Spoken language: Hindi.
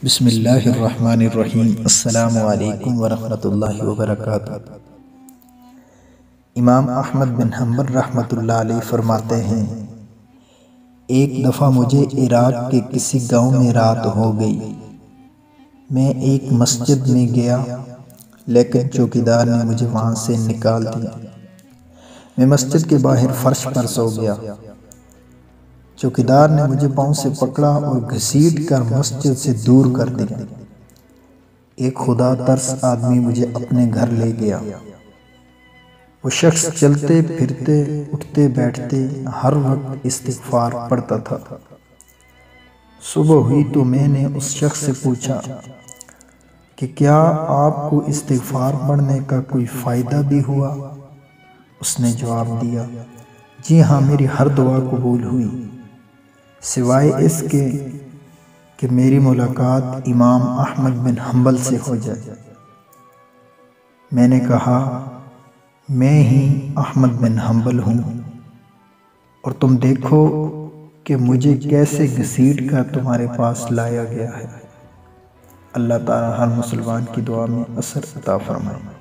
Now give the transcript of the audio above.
बिस्मिल्लाहिर्रहमानिर्रहीम। अस्सलामु अलैकुम वरहमतुल्लाहि वबरकातुहू। इमाम अहमद बिन हम्बल रहमतुल्लाह अलैह फरमाते हैं, एक दफ़ा मुझे इराक के किसी गांव में रात हो गई। मैं एक मस्जिद में गया, लेकिन चौकीदार ने मुझे वहां से निकाल दिया। मैं मस्जिद के बाहर फर्श पर सो गया। चौकीदार ने मुझे पांव से पकड़ा और घसीट कर मस्जिद से दूर कर दिया। एक खुदा तरस आदमी मुझे अपने घर ले गया। वो शख्स चलते फिरते उठते बैठते हर वक्त इस्तिग़फ़ार पढ़ता था। सुबह हुई तो मैंने उस शख्स से पूछा कि क्या आपको इस्तिग़फ़ार पढ़ने का कोई फ़ायदा भी हुआ? उसने जवाब दिया, जी हाँ, मेरी हर दुआ कबूल हुई, सिवाय इसके कि मेरी मुलाकात इमाम अहमद बिन हम्बल से हो जाए। मैंने कहा, मैं ही अहमद बिन हम्बल हूँ, और तुम देखो कि मुझे कैसे घसीट कर तुम्हारे पास लाया गया है। अल्लाह ताला हर मुसलमान की दुआ में असर अता फरमाए।